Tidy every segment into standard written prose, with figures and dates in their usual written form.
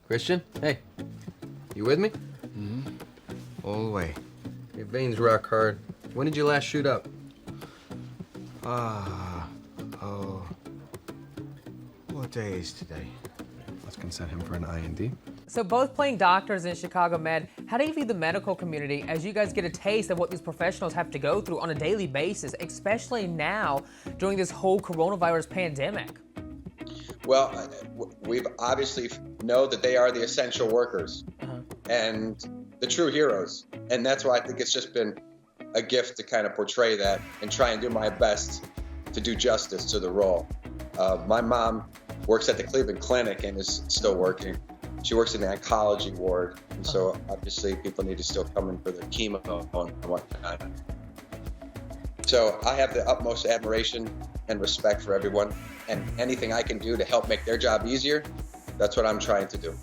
Christian, hey, you with me? All the way. Your veins rock hard. When did you last shoot up? What day is today? Let's consent him for an IND. So both playing doctors in Chicago Med, how do you view the medical community as you guys get a taste of what these professionals have to go through on a daily basis, especially now during this whole coronavirus pandemic? Well, we've obviously know that they are the essential workers and the true heroes. And that's why I think it's just been a gift to kind of portray that and try and do my best to do justice to the role. My mom works at the Cleveland Clinic and is still working. She works in the oncology ward, and so obviously people need to still come in for their chemo and whatnot. So I have the utmost admiration and respect for everyone, and anything I can do to help make their job easier, that's what I'm trying to do.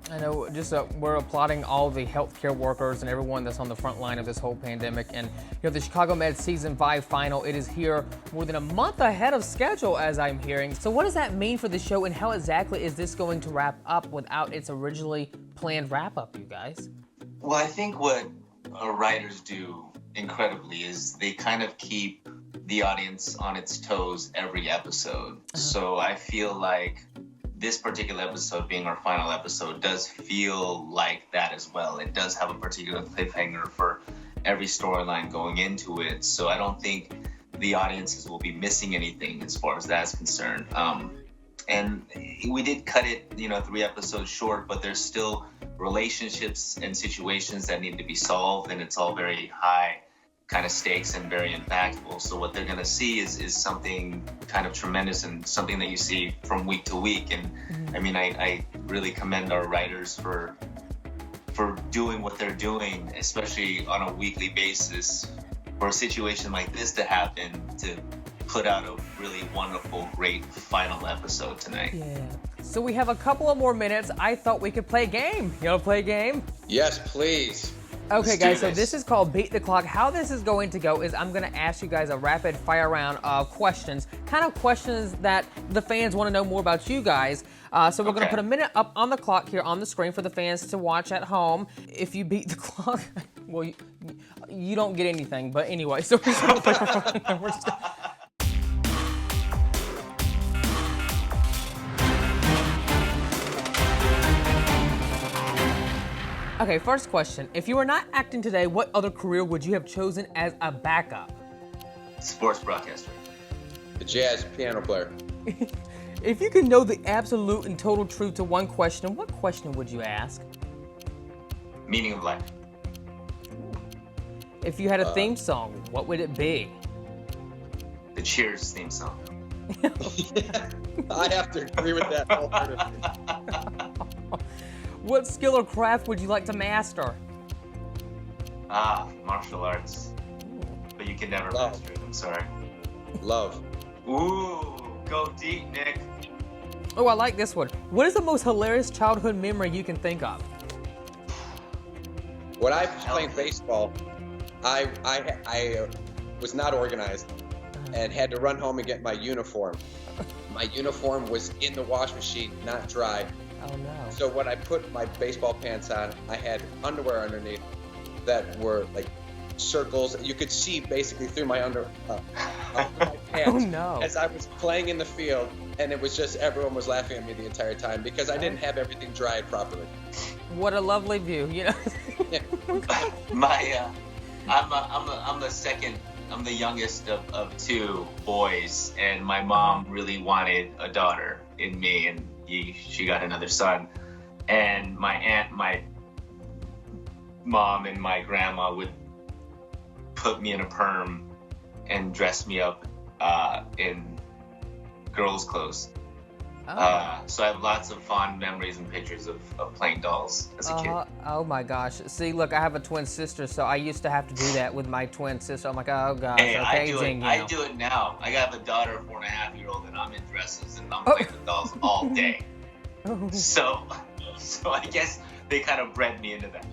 I know, just we're applauding all the healthcare workers and everyone that's on the front line of this whole pandemic. And the Chicago Med Season 5 final, it is here more than a month ahead of schedule, as I'm hearing. So what does that mean for the show, and how exactly is this going to wrap up without its originally planned wrap-up, you guys? Well, I think what our writers do incredibly is they kind of keep the audience on its toes every episode. So I feel like this particular episode, being our final episode, does feel like that as well. It does have a particular cliffhanger for every storyline going into it. So I don't think the audiences will be missing anything as far as that's concerned. And we did cut it, 3 episodes short, but there's still relationships and situations that need to be solved, and it's all very high kind of stakes and very impactful. So what they're going to see is something kind of tremendous and something that you see from week to week. And I mean, I really commend our writers for doing what they're doing, especially on a weekly basis, for a situation like this to happen, to put out a really wonderful, great final episode tonight. Yeah. So we have a couple of more minutes. I thought we could play a game. You want to play a game? Yes, please. Okay, guys, so this is called Beat the Clock. How this is going to go is I'm going to ask you guys a rapid fire round of questions, kind of questions that the fans want to know more about you guys. So we're going to put a minute up on the clock here on the screen for the fans to watch at home. If you beat the clock, well, you don't get anything. But anyway, so we're just going to Okay, first question. If you were not acting today, what other career would you have chosen as a backup? Sports broadcaster. The jazz piano player. If you could know the absolute and total truth to one question, what question would you ask? Meaning of life. If you had a theme song, what would it be? The Cheers theme song. I have to agree with that wholeheartedly. What skill or craft would you like to master? Martial arts. But you can never master it, I'm sorry. Love. Ooh, go deep, Nick. Oh, I like this one. What is the most hilarious childhood memory you can think of? When I was playing baseball, I was not organized and had to run home and get my uniform. My uniform was in the wash machine, not dry. Oh no. So when I put my baseball pants on, I had underwear underneath that were like circles. You could see basically through my under my pants. Oh no. As I was playing in the field, and it was just everyone was laughing at me the entire time because I didn't have everything dried properly. What a lovely view, Yeah. I'm the second. I'm the youngest of 2 boys, and my mom really wanted a daughter in me, and she got another son. And my mom and my grandma would put me in a perm and dress me up in girls' clothes. So I have lots of fond memories and pictures of playing dolls as a kid. Oh my gosh. See, look, I have a twin sister, so I used to have to do that with my twin sister. I'm like, oh gosh, Hey, okay, I do it now. I got a daughter, 4.5-year-old, and I'm in dresses and I'm playing with dolls all day. So I guess they kind of bred me into that.